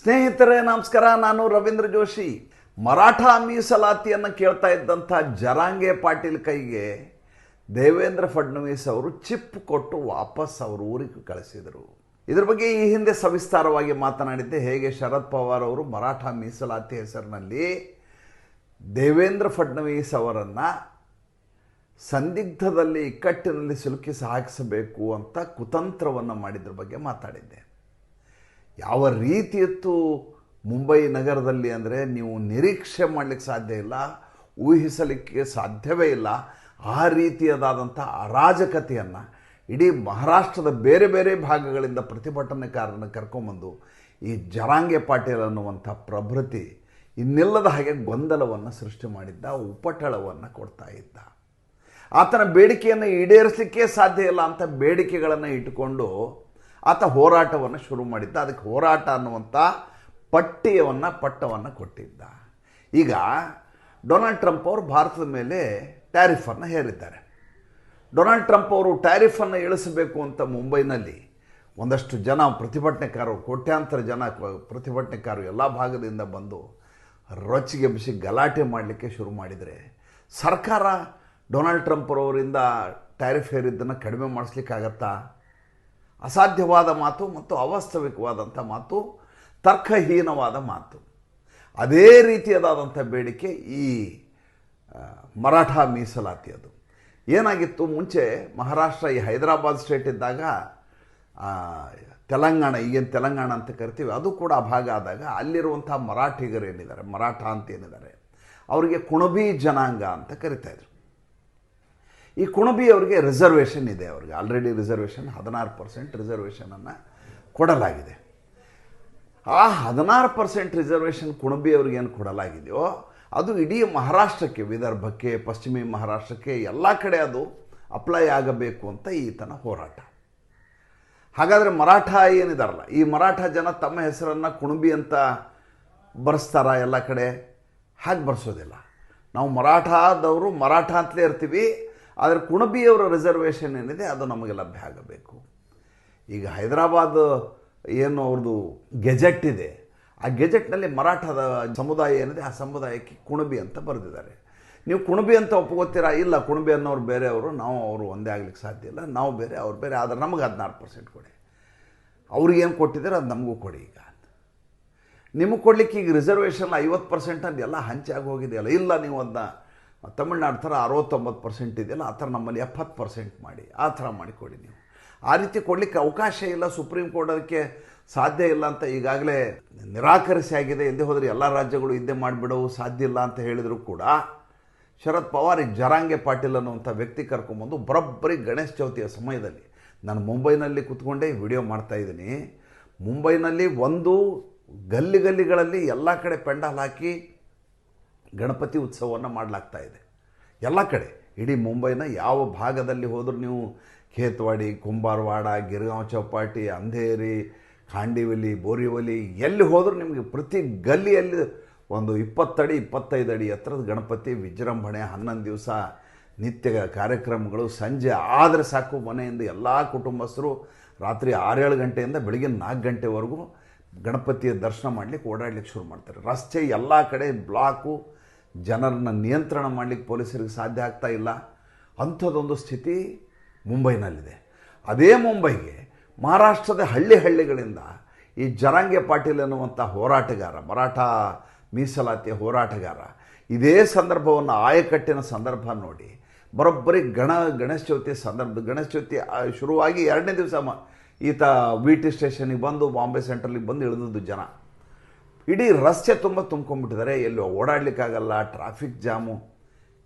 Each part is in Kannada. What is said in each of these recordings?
ಸ್ನೇಹಿತರೆ ನಮಸ್ಕಾರ. ನಾನು ರವೀಂದ್ರ ಜೋಶಿ. ಮರಾಠ ಮೀಸಲಾತಿಯನ್ನು ಕೇಳ್ತಾ ಇದ್ದಂಥ ಜರಾಂಗೆ ಪಾಟೀಲ್ ಕೈಗೆ ದೇವೇಂದ್ರ ಫಡ್ನವೀಸ್ ಅವರು ಚಿಪ್ ಕೊಟ್ಟು ವಾಪಸ್ ಅವ್ರ ಊರಿಗೆ ಕಳಿಸಿದರು. ಇದ್ರ ಬಗ್ಗೆ ಈ ಹಿಂದೆ ಸವಿಸ್ತಾರವಾಗಿ ಮಾತನಾಡಿದ್ದೆ. ಹೇಗೆ ಶರದ್ ಪವಾರ್ ಅವರು ಮರಾಠ ಮೀಸಲಾತಿ ಹೆಸರಿನಲ್ಲಿ ದೇವೇಂದ್ರ ಫಡ್ನವೀಸ್ ಅವರನ್ನು ಸಂದಿಗ್ಧದಲ್ಲಿ ಇಕ್ಕಟ್ಟಿನಲ್ಲಿ ಸಿಲುಕಿಸಿ ಹಾಕಿಸಬೇಕು ಅಂತ ಕುತಂತ್ರವನ್ನು ಮಾಡಿದ್ರ ಬಗ್ಗೆ ಮಾತಾಡಿದ್ದೆ. ಯಾವ ರೀತಿಯತ್ತು ಮುಂಬೈ ನಗರದಲ್ಲಿ ಅಂದರೆ ನೀವು ನಿರೀಕ್ಷೆ ಮಾಡಲಿಕ್ಕೆ ಸಾಧ್ಯ ಇಲ್ಲ, ಊಹಿಸಲಿಕ್ಕೆ ಸಾಧ್ಯವೇ ಇಲ್ಲ. ಆ ರೀತಿಯದಾದಂಥ ಅರಾಜಕತೆಯನ್ನು ಇಡೀ ಮಹಾರಾಷ್ಟ್ರದ ಬೇರೆ ಬೇರೆ ಭಾಗಗಳಿಂದ ಪ್ರತಿಭಟನೆಕಾರರನ್ನು ಕರ್ಕೊಂಬಂದು ಈ ಜರಾಂಗೆ ಪಾಟೀಲ್ ಅನ್ನುವಂಥ ಪ್ರಭೃತಿ ಇನ್ನಿಲ್ಲದ ಹಾಗೆ ಗೊಂದಲವನ್ನು ಸೃಷ್ಟಿ ಮಾಡಿದ್ದ, ಉಪಟಳವನ್ನು ಕೊಡ್ತಾ ಇದ್ದ. ಆತನ ಬೇಡಿಕೆಯನ್ನು ಈಡೇರಿಸಲಿಕ್ಕೆ ಸಾಧ್ಯ ಇಲ್ಲ ಅಂತ ಬೇಡಿಕೆಗಳನ್ನು ಇಟ್ಟುಕೊಂಡು ಆತ ಹೋರಾಟವನ್ನು ಶುರು ಮಾಡಿದ್ದ. ಅದಕ್ಕೆ ಹೋರಾಟ ಅನ್ನುವಂಥ ಪಟ್ಟವನ್ನು ಕೊಟ್ಟಿದ್ದ. ಈಗ ಡೊನಾಲ್ಡ್ ಟ್ರಂಪ್ ಅವರು ಭಾರತದ ಮೇಲೆ ಟ್ಯಾರಿಫನ್ನು ಹೇರಿದ್ದಾರೆ. ಡೊನಾಲ್ಡ್ ಟ್ರಂಪ್ ಅವರು ಟ್ಯಾರಿಫನ್ನು ಇಳಿಸಬೇಕು ಅಂತ ಮುಂಬೈನಲ್ಲಿ ಒಂದಷ್ಟು ಜನ ಪ್ರತಿಭಟನೆಕಾರರು, ಕೋಟ್ಯಾಂತರ ಜನ ಪ್ರತಿಭಟನೆಕಾರರು ಎಲ್ಲ ಭಾಗದಿಂದ ಬಂದು ರೊಚ್ಚಿಗೆ ಬಿಸಿ ಗಲಾಟೆ ಮಾಡಲಿಕ್ಕೆ ಶುರು ಮಾಡಿದರೆ ಸರ್ಕಾರ ಡೊನಾಲ್ಡ್ ಟ್ರಂಪ್ ಅವರಿಂದ ಟ್ಯಾರಿಫ್ ಹೇರಿದ್ದನ್ನು ಕಡಿಮೆ ಮಾಡಿಸ್ಲಿಕ್ಕಾಗತ್ತಾ? ಅಸಾಧ್ಯವಾದ ಮಾತು ಮತ್ತು ಅವಾಸ್ತವಿಕವಾದಂಥ ಮಾತು, ತರ್ಕಹೀನವಾದ ಮಾತು. ಅದೇ ರೀತಿಯಾದಂಥ ಬೇಡಿಕೆ ಈ ಮರಾಠ ಮೀಸಲಾತಿ. ಅದು ಏನಾಗಿತ್ತು, ಮುಂಚೆ ಮಹಾರಾಷ್ಟ್ರ ಈ ಹೈದರಾಬಾದ್ ಸ್ಟೇಟ್ ಇದ್ದಾಗ ತೆಲಂಗಾಣ, ಈಗೇನು ತೆಲಂಗಾಣ ಅಂತ ಕರಿತೀವಿ, ಅದು ಕೂಡ ಆ ಭಾಗ ಆದಾಗ ಅಲ್ಲಿರುವಂಥ ಮರಾಠಿಗರು ಏನಿದ್ದಾರೆ, ಮರಾಠ ಅಂತ ಏನಿದ್ದಾರೆ, ಅವರಿಗೆ ಕುಣಬಿ ಜನಾಂಗ ಅಂತ ಕರಿತಾಯಿದ್ರು. ಈ ಕುಣಬಿ ಅವರಿಗೆ ರಿಸರ್ವೇಷನ್ ಇದೆ. ಅವ್ರಿಗೆ ಆಲ್ರೆಡಿ ರಿಸರ್ವೇಷನ್ 16% ರಿಸರ್ವೇಷನನ್ನು ಕೊಡಲಾಗಿದೆ. ಆ 16% ರಿಸರ್ವೇಷನ್ ಕುಣಬಿ ಅವ್ರಿಗೇನು ಕೊಡಲಾಗಿದೆಯೋ ಅದು ಇಡೀ ಮಹಾರಾಷ್ಟ್ರಕ್ಕೆ, ವಿದರ್ಭಕ್ಕೆ, ಪಶ್ಚಿಮಿ ಮಹಾರಾಷ್ಟ್ರಕ್ಕೆ ಎಲ್ಲ ಕಡೆ ಅದು ಅಪ್ಲೈ ಆಗಬೇಕು ಅಂತ ಈತನ ಹೋರಾಟ. ಹಾಗಾದರೆ ಮರಾಠ ಏನಿದಾರಲ್ಲ, ಈ ಮರಾಠ ಜನ ತಮ್ಮ ಹೆಸರನ್ನು ಕುಣಬಿ ಅಂತ ಬರೆಸ್ತಾರ ಎಲ್ಲ ಕಡೆ? ಹಾಗೆ ಬರೆಸೋದಿಲ್ಲ. ನಾವು ಮರಾಠದವರು ಮರಾಠ ಅಂತಲೇ ಇರ್ತೀವಿ, ಆದರೆ ಕುಣಬಿಯವರ ರಿಸರ್ವೇಷನ್ ಏನಿದೆ ಅದು ನಮಗೆ ಲಭ್ಯ ಆಗಬೇಕು. ಈಗ ಹೈದರಾಬಾದ್ ಏನು ಅವ್ರದ್ದು ಗೆಜೆಟ್ ಇದೆ, ಆ ಗೆಜೆಟ್ನಲ್ಲಿ ಮರಾಠದ ಸಮುದಾಯ ಏನಿದೆ ಆ ಸಮುದಾಯಕ್ಕೆ ಕುಣಬಿ ಅಂತ ಬರೆದಿದ್ದಾರೆ. ನೀವು ಕುಣಬಿ ಅಂತ ಒಪ್ಕೋತೀರಾ? ಇಲ್ಲ, ಕುಣಬಿ ಅನ್ನೋರು ಬೇರೆಯವರು, ನಾವು ಅವರು ಒಂದೇ ಆಗಲಿಕ್ಕೆ ಸಾಧ್ಯ ಇಲ್ಲ, ನಾವು ಬೇರೆ ಅವ್ರು ಬೇರೆ, ಆದರೆ ನಮಗೆ 16% ಕೊಡಿ, ಅವ್ರಿಗೇನು ಕೊಟ್ಟಿದ್ದಾರೆ ಅದು ನಮಗೂ ಕೊಡಿ. ಈಗ ನಿಮಗೆ ಕೊಡಲಿಕ್ಕೆ ಈಗ ರಿಸರ್ವೇಷನ್ 50% ಅಂತ ಎಲ್ಲ ಹಂಚಾಗಿ ಹೋಗಿದೆಯಲ್ಲ, ಇಲ್ಲ ನೀವು ಅದನ್ನ ತಮಿಳ್ನಾಡು ಥರ 69% ಇದೆಯಲ್ಲ, ಆ ಥರ ನಮ್ಮಲ್ಲಿ 70% ಮಾಡಿ, ಆ ಥರ ಮಾಡಿಕೊಡಿ. ನೀವು ಆ ರೀತಿ ಕೊಡಲಿಕ್ಕೆ ಅವಕಾಶ ಇಲ್ಲ, ಸುಪ್ರೀಂ ಕೋರ್ಟ್ ಅದಕ್ಕೆ ಸಾಧ್ಯ ಇಲ್ಲ ಅಂತ ಈಗಾಗಲೇ ನಿರಾಕರಿಸಿ ಆಗಿದೆ. ಎಂದೇ ಹೋದರೆ ಎಲ್ಲ ರಾಜ್ಯಗಳು ಇದ್ದೇ ಮಾಡಿಬಿಡವು, ಸಾಧ್ಯ ಇಲ್ಲ ಅಂತ ಹೇಳಿದರೂ ಕೂಡ ಶರದ್ ಪವಾರ್ ಜರಾಂಗೆ ಪಾಟೀಲ್ ಅನ್ನುವಂಥ ವ್ಯಕ್ತಿ ಕರ್ಕೊಂಬಂದು ಬರೋಬ್ಬರಿ ಗಣೇಶ ಚೌತಿಯ ಸಮಯದಲ್ಲಿ, ನಾನು ಮುಂಬೈನಲ್ಲಿ ಕೂತ್ಕೊಂಡೇ ವಿಡಿಯೋ ಮಾಡ್ತಾಯಿದ್ದೀನಿ, ಮುಂಬೈನಲ್ಲಿ ಒಂದು ಗಲ್ಲಿಗಳಲ್ಲಿ ಎಲ್ಲ ಕಡೆ ಪೆಂಡಾಲ್ ಹಾಕಿ ಗಣಪತಿ ಉತ್ಸವವನ್ನು ಮಾಡಲಾಗ್ತಾ ಇದೆ. ಎಲ್ಲ ಕಡೆ ಇಡೀ ಮುಂಬೈನ ಯಾವ ಭಾಗದಲ್ಲಿ ಹೋದರೂ ನೀವು ಖೇತ್ವಾಡಿ, ಕುಂಬಾರವಾಡ, ಗಿರ್ಗಾಂವ್ ಚೌಪಾಟಿ, ಅಂಧೇರಿ, ಖಾಂಡಿವಲಿ, ಬೋರಿವಲಿ ಎಲ್ಲಿ ಹೋದರೂ ನಿಮಗೆ ಪ್ರತಿ ಗಲ್ಲಿಯಲ್ಲಿ ಒಂದು 20 ಅಡಿ 25 ಅಡಿ ಎತ್ತರದ ಗಣಪತಿ ವಿಜೃಂಭಣೆ, 11 ದಿವಸ ನಿತ್ಯ ಕಾರ್ಯಕ್ರಮಗಳು. ಸಂಜೆ ಆದರೆ ಸಾಕು ಮನೆಯಿಂದ ಎಲ್ಲ ಕುಟುಂಬಸ್ಥರು ರಾತ್ರಿ 6-7 ಗಂಟೆಯಿಂದ ಬೆಳಗ್ಗೆ 4 ಗಂಟೆವರೆಗೂ ಗಣಪತಿಯ ದರ್ಶನ ಮಾಡಲಿಕ್ಕೆ ಓಡಾಡಲಿಕ್ಕೆ ಶುರು ಮಾಡ್ತಾರೆ. ರಸ್ತೆ ಎಲ್ಲ ಕಡೆ ಬ್ಲಾಕು, ಜನರನ್ನು ನಿಯಂತ್ರಣ ಮಾಡಲಿಕ್ಕೆ ಪೊಲೀಸರಿಗೆ ಸಾಧ್ಯ ಆಗ್ತಾ ಇಲ್ಲ. ಅಂಥದ್ದೊಂದು ಸ್ಥಿತಿ ಮುಂಬೈನಲ್ಲಿದೆ. ಅದೇ ಮುಂಬೈಗೆ ಮಹಾರಾಷ್ಟ್ರದ ಹಳ್ಳಿಗಳಿಂದ ಈ ಜರಾಂಗೆ ಪಾಟೀಲ್ ಎನ್ನುವಂಥ ಹೋರಾಟಗಾರ, ಮರಾಠ ಮೀಸಲಾತಿಯ ಹೋರಾಟಗಾರ, ಇದೇ ಸಂದರ್ಭವನ್ನು, ಆಯಕಟ್ಟಿನ ಸಂದರ್ಭ ನೋಡಿ ಬರೋಬ್ಬರಿ ಗಣೇಶ ಚೌತಿ ಗಣೇಶ ಚೌತಿ ಶುರುವಾಗಿ 2ನೇ ದಿವಸ ಈತ VT ಸ್ಟೇಷನಿಗೆ ಬಂದು, ಬಾಂಬೆ ಸೆಂಟ್ರಲಿಗೆ ಬಂದು ಇಳಿದದ್ದು ಜನ. ಇಡೀ ರಸ್ತೆ ತುಂಬ ತುಂಬ್ಕೊಂಡ್ಬಿಟ್ಟಿದ್ದಾರೆ, ಎಲ್ಲೋ ಓಡಾಡಲಿಕ್ಕಾಗಲ್ಲ, ಟ್ರಾಫಿಕ್ ಜಾಮು.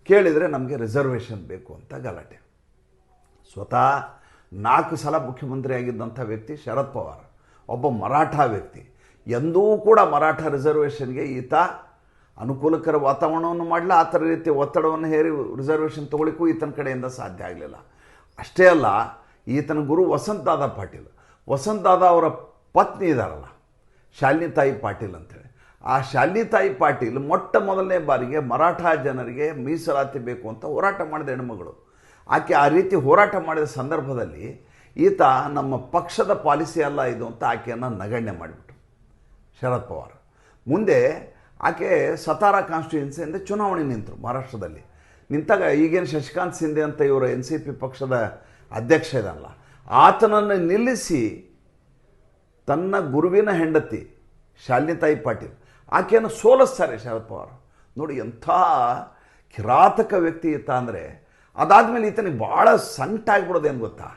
ಕೇಳಿದರೆ ನಮಗೆ ರಿಸರ್ವೇಷನ್ ಬೇಕು ಅಂತ ಗಲಾಟೆ. ಸ್ವತಃ 4 ಸಲ ಮುಖ್ಯಮಂತ್ರಿ ಆಗಿದ್ದಂಥ ವ್ಯಕ್ತಿ ಶರದ್ ಪವಾರ್, ಒಬ್ಬ ಮರಾಠ ವ್ಯಕ್ತಿ. ಎಂದೂ ಕೂಡ ಮರಾಠ ರಿಸರ್ವೇಷನ್ಗೆ ಈತ ಅನುಕೂಲಕರ ವಾತಾವರಣವನ್ನು ಮಾಡಲಿಲ್ಲ. ಆ ಥರ ರೀತಿ ಒತ್ತಡವನ್ನು ಹೇರಿ ರಿಸರ್ವೇಷನ್ ತೊಗೊಳಿಕ್ಕೂ ಈತನ ಕಡೆಯಿಂದ ಸಾಧ್ಯ ಆಗಲಿಲ್ಲ. ಅಷ್ಟೇ ಅಲ್ಲ, ಈತನ ಗುರು ವಸಂತ್ ದಾದಾ ಪಾಟೀಲ್, ವಸಂತ್ ದಾದಾ ಅವರ ಪತ್ನಿ ಇದ್ದಾರಲ್ಲ ಶಾಲಿನಿ ತಾಯಿ ಪಾಟೀಲ್ ಅಂತೇಳಿ, ಆ ಶಾಲಿನಿ ತಾಯಿ ಪಾಟೀಲ್ ಮೊಟ್ಟ ಮೊದಲನೇ ಬಾರಿಗೆ ಮರಾಠ ಜನರಿಗೆ ಮೀಸಲಾತಿ ಬೇಕು ಅಂತ ಹೋರಾಟ ಮಾಡಿದ ಹೆಣ್ಮಗಳು. ಆಕೆ ಆ ರೀತಿ ಹೋರಾಟ ಮಾಡಿದ ಸಂದರ್ಭದಲ್ಲಿ ಈತ ನಮ್ಮ ಪಕ್ಷದ ಪಾಲಿಸಿ ಅಲ್ಲ ಇದು ಅಂತ ಆಕೆಯನ್ನು ನಗಣ್ಯ ಮಾಡಿಬಿಟ್ಟು ಶರದ್ ಪವಾರ್. ಮುಂದೆ ಆಕೆ ಸತಾರಾ ಕಾನ್ಸ್ಟಿಟ್ಯೂನ್ಸಿಯಿಂದ ಚುನಾವಣೆ ನಿಂತರು ಮಹಾರಾಷ್ಟ್ರದಲ್ಲಿ. ನಿಂತಾಗ ಈಗೇನು ಶಶಿಕಾಂತ್ ಶಿಂದೆ ಅಂತ ಇವರು NCP ಪಕ್ಷದ ಅಧ್ಯಕ್ಷ ಇದಲ್ಲ, ಆತನನ್ನು ನಿಲ್ಲಿಸಿ ತನ್ನ ಗುರುವಿನ ಹೆಂಡತಿ ಶಾಲಿನಿತಾಯಿ ಪಾಟೀಲ್ ಆಕೆಯನ್ನು ಸೋಲಿಸ್ತಾರೆ ಶರದ್ ಪವಾರ್. ನೋಡಿ ಎಂಥ ಕಿರಾತಕ ವ್ಯಕ್ತಿ ಇತ್ತ ಅಂದರೆ. ಅದಾದಮೇಲೆ ಈತನಿಗೆ ಭಾಳ ಸಂಕಟ ಆಗಿಬಿಡೋದೇನು ಗೊತ್ತಾ,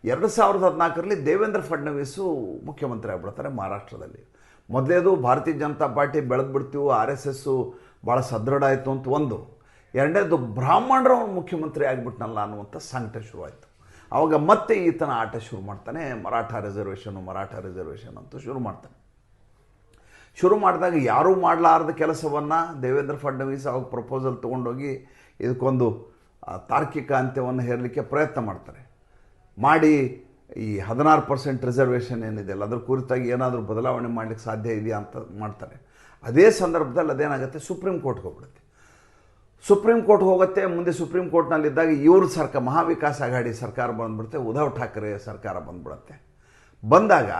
2014ರಲ್ಲಿ ದೇವೇಂದ್ರ ಫಡ್ನವೀಸು ಮುಖ್ಯಮಂತ್ರಿ ಆಗಿಬಿಡ್ತಾರೆ ಮಹಾರಾಷ್ಟ್ರದಲ್ಲಿ. ಮೊದಲೇದು ಭಾರತೀಯ ಜನತಾ ಪಾರ್ಟಿ ಬೆಳೆದು ಬಿಡ್ತೀವಿ, RSS ಭಾಳ ಸದೃಢ ಆಯಿತು ಅಂತ ಒಂದು. ಎರಡನೇದು ಬ್ರಾಹ್ಮಣರು ಅವನು ಮುಖ್ಯಮಂತ್ರಿ ಆಗಿಬಿಟ್ನಲ್ಲ ಅನ್ನುವಂಥ ಸಂಕಟ ಶುರುವಾಯಿತು. ಆವಾಗ ಮತ್ತೆ ಈತನ ಆಟ ಶುರು ಮಾಡ್ತಾನೆ, ಮರಾಠ ರಿಸರ್ವೇಷನ್ ಅಂತ ಶುರು ಮಾಡ್ತಾನೆ. ಶುರು ಮಾಡಿದಾಗ ಯಾರೂ ಮಾಡಲಾರ್ದ ಕೆಲಸವನ್ನು ದೇವೇಂದ್ರ ಫಡ್ನವೀಸ್ ಅವಾಗ ಪ್ರಪೋಸಲ್ ತೊಗೊಂಡೋಗಿ ಇದಕ್ಕೊಂದು ತಾರ್ಕಿಕ ಅಂತ್ಯವನ್ನು ಹೇರಲಿಕ್ಕೆ ಪ್ರಯತ್ನ ಮಾಡ್ತಾರೆ. ಮಾಡಿ ಈ 16% ರಿಸರ್ವೇಷನ್ ಏನಿದೆಯಲ್ಲ ಅದ್ರ ಕುರಿತಾಗಿ ಏನಾದರೂ ಬದಲಾವಣೆ ಮಾಡಲಿಕ್ಕೆ ಸಾಧ್ಯ ಇದೆಯಾ ಅಂತ ಮಾಡ್ತಾರೆ. ಅದೇ ಸಂದರ್ಭದಲ್ಲಿ ಅದೇನಾಗುತ್ತೆ, ಸುಪ್ರೀಂ ಕೋರ್ಟ್ಗೆ ಹೋಗ್ಬಿಡುತ್ತೆ. ಸುಪ್ರೀಂ ಕೋರ್ಟ್ ಹೋಗುತ್ತೆ. ಮುಂದೆ ಸುಪ್ರೀಂ ಕೋರ್ಟ್ನಲ್ಲಿದ್ದಾಗ ಇವ್ರ ಸರ್ಕಾರ ಮಹಾವಿಕಾಸ್ ಅಘಾಡಿ ಸರ್ಕಾರ ಬಂದ್ಬಿಡುತ್ತೆ, ಉದ್ಧವ್ ಠಾಕ್ರೆ ಸರ್ಕಾರ ಬಂದ್ಬಿಡುತ್ತೆ. ಬಂದಾಗ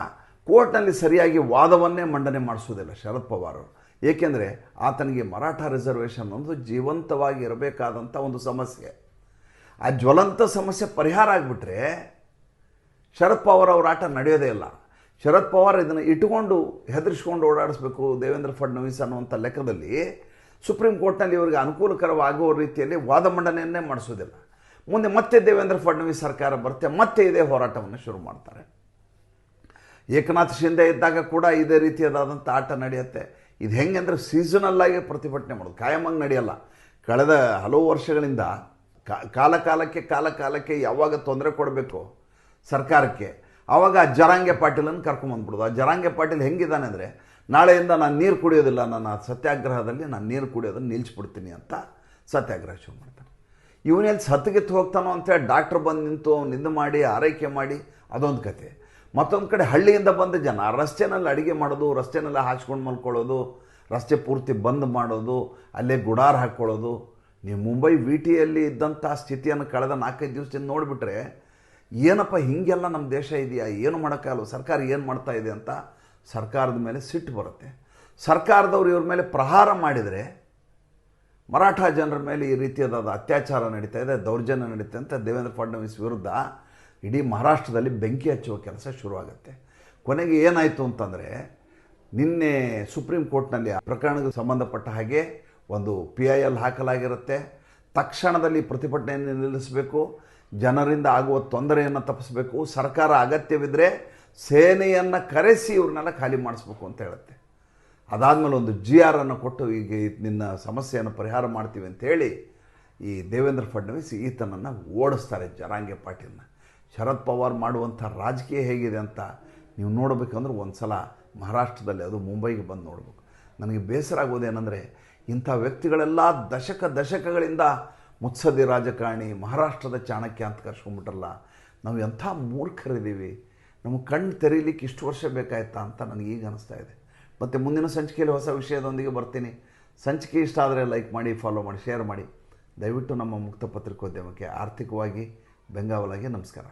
ಕೋರ್ಟ್ನಲ್ಲಿ ಸರಿಯಾಗಿ ವಾದವನ್ನೇ ಮಂಡನೆ ಮಾಡಿಸೋದಿಲ್ಲ ಶರದ್ ಪವಾರ್. ಏಕೆಂದರೆ ಆತನಿಗೆ ಮರಾಠ ರಿಸರ್ವೇಷನ್ ಒಂದು ಜೀವಂತವಾಗಿ ಇರಬೇಕಾದಂಥ ಒಂದು ಸಮಸ್ಯೆ. ಆ ಜ್ವಲಂತ ಸಮಸ್ಯೆ ಪರಿಹಾರ ಆಗಿಬಿಟ್ರೆ ಶರದ್ ಪವಾರ್ ಅವ್ರ ಆಟ ನಡೆಯೋದೇ ಇಲ್ಲ. ಶರದ್ ಪವಾರ್ ಇದನ್ನು ಇಟ್ಟುಕೊಂಡು ಹೆದರಿಸ್ಕೊಂಡು ಓಡಾಡಿಸ್ಬೇಕು ದೇವೇಂದ್ರ ಫಡ್ನವೀಸ್ ಅನ್ನುವಂಥ ಲೆಕ್ಕದಲ್ಲಿ ಸುಪ್ರೀಂ ಕೋರ್ಟ್ನಲ್ಲಿ ಇವರಿಗೆ ಅನುಕೂಲಕರವಾಗುವ ರೀತಿಯಲ್ಲಿ ವಾದ ಮಂಡನೆಯನ್ನೇ ಮಾಡಿಸೋದಿಲ್ಲ. ಮುಂದೆ ಮತ್ತೆ ದೇವೇಂದ್ರ ಫಡ್ನವೀಸ್ ಸರ್ಕಾರ ಬರುತ್ತೆ, ಮತ್ತೆ ಇದೇ ಹೋರಾಟವನ್ನು ಶುರು ಮಾಡ್ತಾರೆ. ಏಕನಾಥ್ ಶಿಂದೆ ಇದ್ದಾಗ ಕೂಡ ಇದೇ ರೀತಿಯಾದಂಥ ಆಟ ನಡೆಯುತ್ತೆ. ಇದು ಹೆಂಗೆ ಅಂದರೆ ಸೀಸನಲ್ಲಾಗಿ ಪ್ರತಿಭಟನೆ ಮಾಡೋದು, ಕಾಯಮಾಗಿ ನಡೆಯಲ್ಲ. ಕಳೆದ ಹಲವು ವರ್ಷಗಳಿಂದ ಕಾಲಕಾಲಕ್ಕೆ ಯಾವಾಗ ತೊಂದರೆ ಕೊಡಬೇಕು ಸರ್ಕಾರಕ್ಕೆ ಆವಾಗ ಜರಾಂಗೆ ಪಾಟೀಲನ್ನು ಕರ್ಕೊಂಬಂದ್ಬಿಡೋದು. ಆ ಜರಾಂಗೆ ಪಾಟೀಲ್ ಹೆಂಗಿದ್ದಾನೆ ಅಂದರೆ, ನಾಳೆಯಿಂದ ನಾನು ನೀರು ಕುಡಿಯೋದಿಲ್ಲ, ನನ್ನ ಸತ್ಯಾಗ್ರಹದಲ್ಲಿ ನಾನು ನೀರು ಕುಡಿಯೋದನ್ನು ನಿಲ್ಲಿಸ್ಬಿಡ್ತೀನಿ ಅಂತ ಸತ್ಯಾಗ್ರಹ ಶುರು ಮಾಡ್ತಾನೆ. ಇವನೆಲ್ಲಿ ಸತ್ತಗಿತ್ತು ಹೋಗ್ತಾನೋ ಅಂತೇಳಿ ಡಾಕ್ಟ್ರ್ ಬಂದು ನಿಂತು ನಿಂದು ಮಾಡಿ ಆರೈಕೆ ಮಾಡಿ ಅದೊಂದು ಕತೆ. ಮತ್ತೊಂದು ಕಡೆ ಹಳ್ಳಿಯಿಂದ ಬಂದ ಜನ ರಸ್ತೆನಲ್ಲಿ ಅಡುಗೆ ಮಾಡೋದು, ರಸ್ತೆನೆಲ್ಲ ಹಾಚ್ಕೊಂಡು ಮಲ್ಕೊಳ್ಳೋದು, ರಸ್ತೆ ಪೂರ್ತಿ ಬಂದ್ ಮಾಡೋದು, ಅಲ್ಲೇ ಗುಡಾರ ಹಾಕ್ಕೊಳ್ಳೋದು. ನೀವು ಮುಂಬೈ VTಯಲ್ಲಿ ಇದ್ದಂಥ ಸ್ಥಿತಿಯನ್ನು ಕಳೆದ 4-5 ದಿವಸದಿಂದ ನೋಡಿಬಿಟ್ರೆ ಏನಪ್ಪ ಹೀಗೆಲ್ಲ ನಮ್ಮ ದೇಶ ಇದೆಯಾ, ಏನು ಮಾಡೋಕ್ಕಾಗಲ್ಲ, ಸರ್ಕಾರ ಏನು ಮಾಡ್ತಾ ಇದೆ ಅಂತ ಸರ್ಕಾರದ ಮೇಲೆ ಸಿಟ್ಟು ಬರುತ್ತೆ. ಸರ್ಕಾರದವ್ರು ಇವ್ರ ಮೇಲೆ ಪ್ರಹಾರ ಮಾಡಿದರೆ ಮರಾಠ ಜನರ ಮೇಲೆ ಈ ರೀತಿಯಾದ ಅತ್ಯಾಚಾರ ನಡೀತಾ ಇದೆ, ದೌರ್ಜನ್ಯ ನಡೀತಾ ಅಂತ ದೇವೇಂದ್ರ ಫಡ್ನವೀಸ್ ವಿರುದ್ಧ ಇಡೀ ಮಹಾರಾಷ್ಟ್ರದಲ್ಲಿ ಬೆಂಕಿ ಹಚ್ಚುವ ಕೆಲಸ ಶುರುವಾಗುತ್ತೆ. ಕೊನೆಗೆ ಏನಾಯಿತು ಅಂತಂದರೆ, ನಿನ್ನೆ ಸುಪ್ರೀಂ ಕೋರ್ಟ್ನಲ್ಲಿ ಪ್ರಕರಣಕ್ಕೆ ಸಂಬಂಧಪಟ್ಟ ಹಾಗೆ ಒಂದು PIL ಹಾಕಲಾಗಿರುತ್ತೆ. ತಕ್ಷಣದಲ್ಲಿ ಪ್ರತಿಭಟನೆಯನ್ನು ನಿಲ್ಲಿಸಬೇಕು, ಜನರಿಂದ ಆಗುವ ತೊಂದರೆಯನ್ನು ತಪ್ಪಿಸಬೇಕು, ಸರ್ಕಾರ ಅಗತ್ಯವಿದ್ದರೆ ಸೇನೆಯನ್ನು ಕರೆಸಿ ಇವ್ರನ್ನೆಲ್ಲ ಖಾಲಿ ಮಾಡಿಸ್ಬೇಕು ಅಂತ ಹೇಳುತ್ತೆ. ಅದಾದಮೇಲೆ ಒಂದು GR ಅನ್ನು ಕೊಟ್ಟು ಈಗ ನಿನ್ನ ಸಮಸ್ಯೆಯನ್ನು ಪರಿಹಾರ ಮಾಡ್ತೀವಿ ಅಂತೇಳಿ ಈ ದೇವೇಂದ್ರ ಫಡ್ನವೀಸ್ ಈತನನ್ನು ಓಡಿಸ್ತಾರೆ ಜರಾಂಗೆ ಪಾಟೀಲ್ನ. ಶರದ್ ಪವಾರ್ ಮಾಡುವಂಥ ರಾಜಕೀಯ ಹೇಗಿದೆ ಅಂತ ನೀವು ನೋಡಬೇಕಂದ್ರೆ ಒಂದು ಸಲ ಮಹಾರಾಷ್ಟ್ರದಲ್ಲಿ, ಅದು ಮುಂಬೈಗೆ ಬಂದು ನೋಡಬೇಕು. ನನಗೆ ಬೇಸರ ಆಗೋದೇನೆಂದರೆ, ಇಂಥ ವ್ಯಕ್ತಿಗಳೆಲ್ಲ ದಶಕಗಳಿಂದ ಮುತ್ಸದ್ದಿ ರಾಜಕಾರಣಿ, ಮಹಾರಾಷ್ಟ್ರದ ಚಾಣಕ್ಯ ಅಂತ ಕರ್ಸ್ಕೊಂಡ್ಬಿಟ್ರಲ್ಲ. ನಾವು ಎಂಥ ಮೂರ್ಖರಿದ್ದೀವಿ, ನಮಗೆ ಕಣ್ಣು ತೆರೀಲಿಕ್ಕೆ ಇಷ್ಟು ವರ್ಷ ಬೇಕಾಯ್ತಾ ಅಂತ ನನಗೀಗ ಅನಿಸ್ತಾ ಇದೆ. ಮತ್ತು ಮುಂದಿನ ಸಂಚಿಕೆಯಲ್ಲಿ ಹೊಸ ವಿಷಯದೊಂದಿಗೆ ಬರ್ತೀನಿ. ಸಂಚಿಕೆ ಇಷ್ಟ ಆದರೆ ಲೈಕ್ ಮಾಡಿ, ಫಾಲೋ ಮಾಡಿ, ಶೇರ್ ಮಾಡಿ. ದಯವಿಟ್ಟು ನಮ್ಮ ಮುಕ್ತ ಪತ್ರಿಕೋದ್ಯಮಕ್ಕೆ ಆರ್ಥಿಕವಾಗಿ ಬೆಂಗಾವಲಾಗಿ ನಮಸ್ಕಾರ.